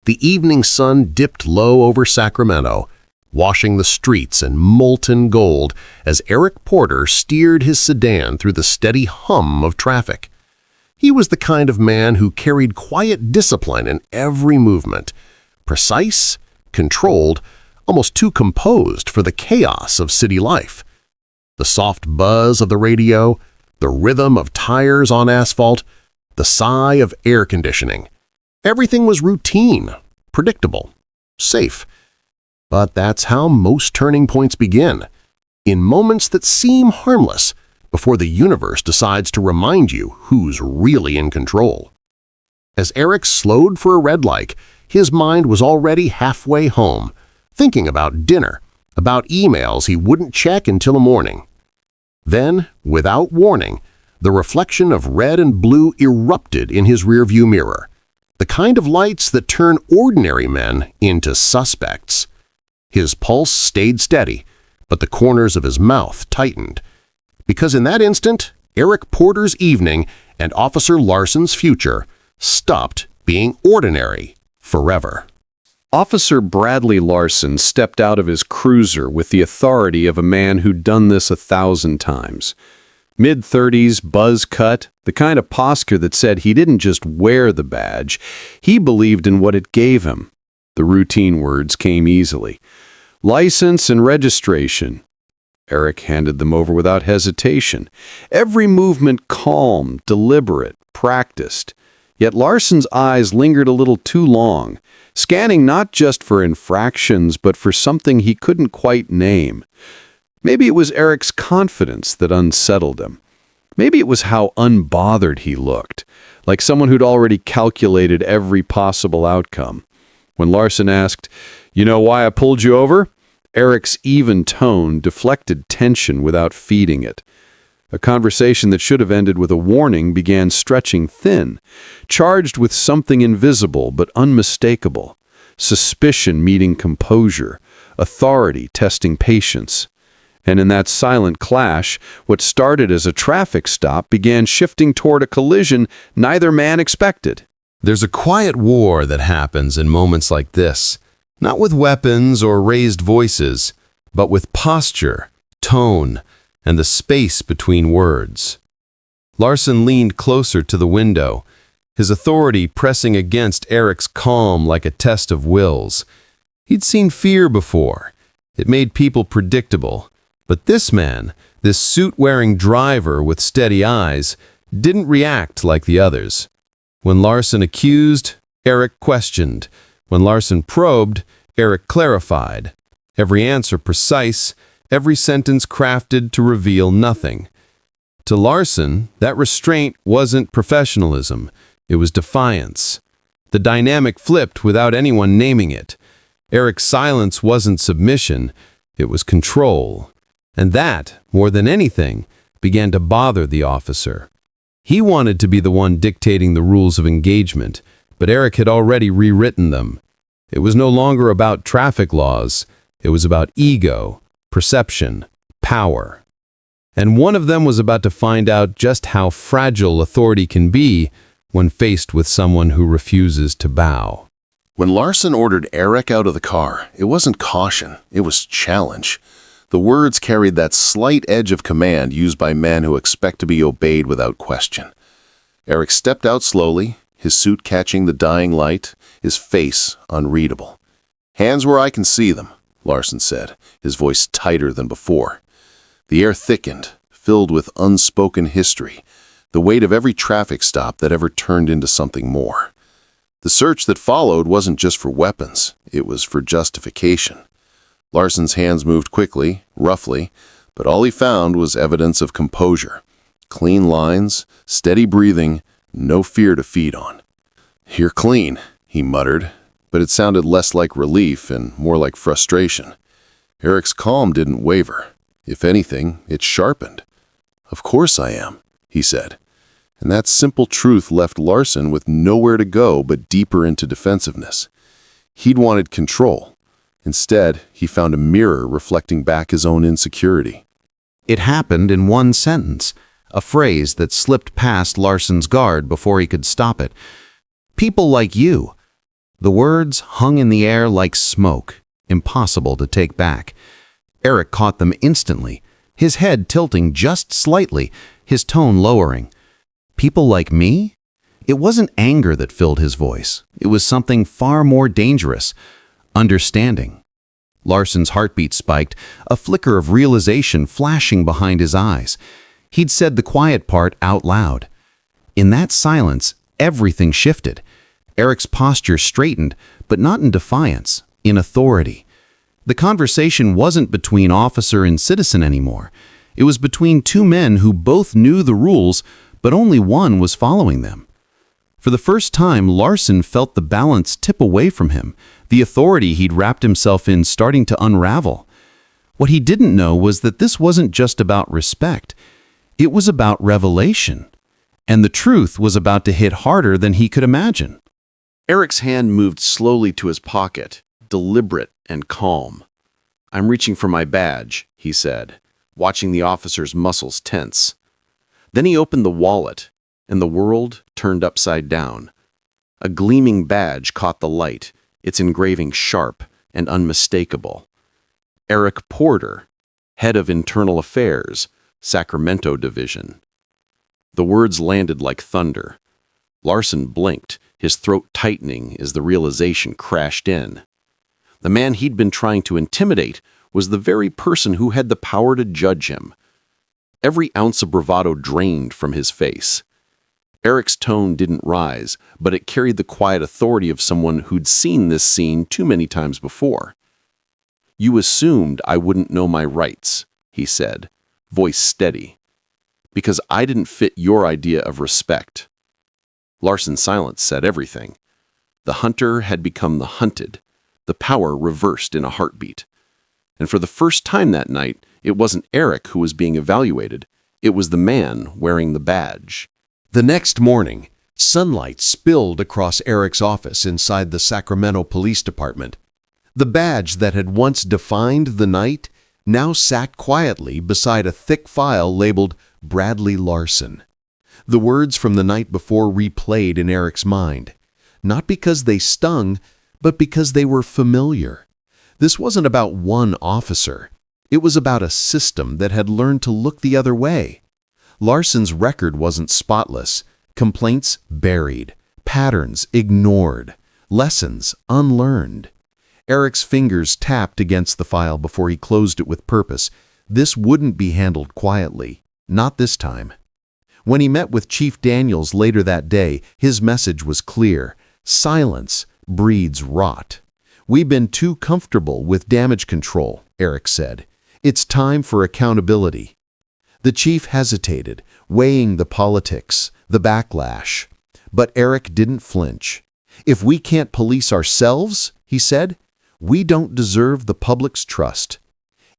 The evening sun dipped low over Sacramento, washing the streets in molten gold as Eric Porter steered his sedan through the steady hum of traffic. He was the kind of man who carried quiet discipline in every movement, precise, controlled, almost too composed for the chaos of city life. The soft buzz of the radio, the rhythm of tires on asphalt, the sigh of air conditioning. Everything was routine, predictable, safe. But that's how most turning points begin, in moments that seem harmless before the universe decides to remind you who's really in control. As Eric slowed for a red light, his mind was already halfway home, thinking about dinner, about emails he wouldn't check until the morning. Then, without warning, the reflection of red and blue erupted in his rearview mirror, the kind of lights that turn ordinary men into suspects. His pulse stayed steady, but the corners of his mouth tightened. Because in that instant, Eric Porter's evening and Officer Larson's future stopped being ordinary forever. Officer Bradley Larson stepped out of his cruiser with the authority of a man who'd done this 1,000 times. Mid-30s, buzz cut, the kind of posture that said he didn't just wear the badge, he believed in what it gave him. The routine words came easily. License and registration. Eric handed them over without hesitation. Every movement calm, deliberate, practiced. Yet Larson's eyes lingered a little too long, scanning not just for infractions but for something he couldn't quite name. Maybe it was Eric's confidence that unsettled him. Maybe it was how unbothered he looked, like someone who'd already calculated every possible outcome. When Larson asked, "You know why I pulled you over?" Eric's even tone deflected tension without feeding it. A conversation that should have ended with a warning began stretching thin, charged with something invisible but unmistakable. Suspicion meeting composure, authority testing patience. And in that silent clash, what started as a traffic stop began shifting toward a collision neither man expected. There's a quiet war that happens in moments like this, not with weapons or raised voices, but with posture, tone, and the space between words. Larson leaned closer to the window, his authority pressing against Eric's calm like a test of wills. He'd seen fear before. It made people predictable. But this man, this suit-wearing driver with steady eyes, didn't react like the others. When Larson accused, Eric questioned. When Larson probed, Eric clarified. Every answer precise, every sentence crafted to reveal nothing. To Larson, that restraint wasn't professionalism, it was defiance. The dynamic flipped without anyone naming it. Eric's silence wasn't submission, it was control. And that, more than anything, began to bother the officer. He wanted to be the one dictating the rules of engagement, but Eric had already rewritten them. It was no longer about traffic laws, it was about ego, perception, power. And one of them was about to find out just how fragile authority can be when faced with someone who refuses to bow. When Larson ordered Eric out of the car, it wasn't caution, it was challenge. The words carried that slight edge of command used by men who expect to be obeyed without question. Eric stepped out slowly, his suit catching the dying light, his face unreadable. "Hands where I can see them," Larson said, his voice tighter than before. The air thickened, filled with unspoken history, the weight of every traffic stop that ever turned into something more. The search that followed wasn't just for weapons, it was for justification. Larson's hands moved quickly, roughly, but all he found was evidence of composure. Clean lines, steady breathing, no fear to feed on. "You're clean," he muttered, but it sounded less like relief and more like frustration. Eric's calm didn't waver. If anything, it sharpened. "Of course I am," he said. And that simple truth left Larson with nowhere to go but deeper into defensiveness. He'd wanted control. Instead, he found a mirror reflecting back his own insecurity. It happened in one sentence, a phrase that slipped past Larson's guard before he could stop it. "People like you." The words hung in the air like smoke, impossible to take back. Eric caught them instantly, his head tilting just slightly, his tone lowering. People like me? It wasn't anger that filled his voice. It was something far more dangerous. Understanding. Larson's heartbeat spiked, a flicker of realization flashing behind his eyes. He'd said the quiet part out loud. In that silence, everything shifted. Eric's posture straightened, but not in defiance, in authority. The conversation wasn't between officer and citizen anymore. It was between two men who both knew the rules, but only one was following them. For the first time, Larson felt the balance tip away from him, the authority he'd wrapped himself in starting to unravel. What he didn't know was that this wasn't just about respect. It was about revelation. And the truth was about to hit harder than he could imagine. Eric's hand moved slowly to his pocket, deliberate and calm. "I'm reaching for my badge," he said, watching the officer's muscles tense. Then he opened the wallet, and the world turned upside down. A gleaming badge caught the light, its engraving sharp and unmistakable. Eric Porter, Head of Internal Affairs, Sacramento Division. The words landed like thunder. Larson blinked, his throat tightening as the realization crashed in. The man he'd been trying to intimidate was the very person who had the power to judge him. Every ounce of bravado drained from his face. Eric's tone didn't rise, but it carried the quiet authority of someone who'd seen this scene too many times before. "You assumed I wouldn't know my rights," he said, voice steady, "because I didn't fit your idea of respect." Larson's silence said everything. The hunter had become the hunted, the power reversed in a heartbeat. And for the first time that night, it wasn't Eric who was being evaluated, it was the man wearing the badge. The next morning, sunlight spilled across Eric's office inside the Sacramento Police Department. The badge that had once defined the night now sat quietly beside a thick file labeled Bradley Larson. The words from the night before replayed in Eric's mind, not because they stung, but because they were familiar. This wasn't about one officer. It was about a system that had learned to look the other way. Larson's record wasn't spotless, complaints buried, patterns ignored, lessons unlearned. Eric's fingers tapped against the file before he closed it with purpose. This wouldn't be handled quietly, not this time. When he met with Chief Daniels later that day, his message was clear. Silence breeds rot. "We've been too comfortable with damage control," Eric said. "It's time for accountability." The chief hesitated, weighing the politics, the backlash. But Eric didn't flinch. "If we can't police ourselves," he said, "we don't deserve the public's trust."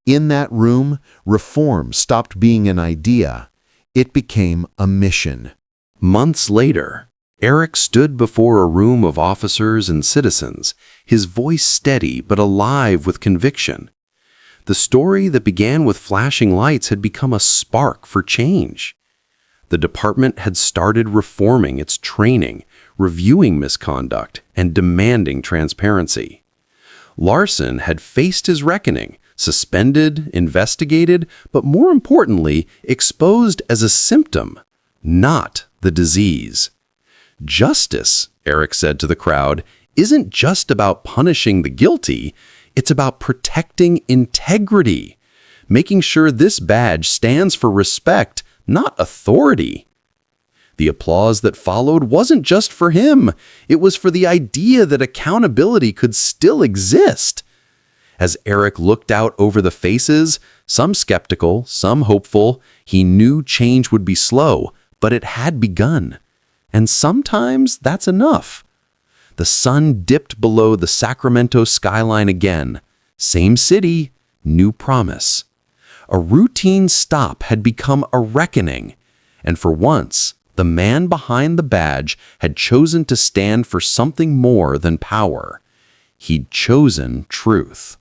In that room, reform stopped being an idea. It became a mission. Months later, Eric stood before a room of officers and citizens, his voice steady but alive with conviction. The story that began with flashing lights had become a spark for change. The department had started reforming its training, reviewing misconduct, and demanding transparency. Larson had faced his reckoning, suspended, investigated, but more importantly, exposed as a symptom, not the disease. Justice, Eric said to the crowd, isn't just about punishing the guilty, it's about protecting integrity, making sure this badge stands for respect, not authority. The applause that followed wasn't just for him, it was for the idea that accountability could still exist. As Eric looked out over the faces, some skeptical, some hopeful, he knew change would be slow, but it had begun. And sometimes that's enough. The sun dipped below the Sacramento skyline again. Same city, new promise. A routine stop had become a reckoning, and for once, the man behind the badge had chosen to stand for something more than power. He'd chosen truth.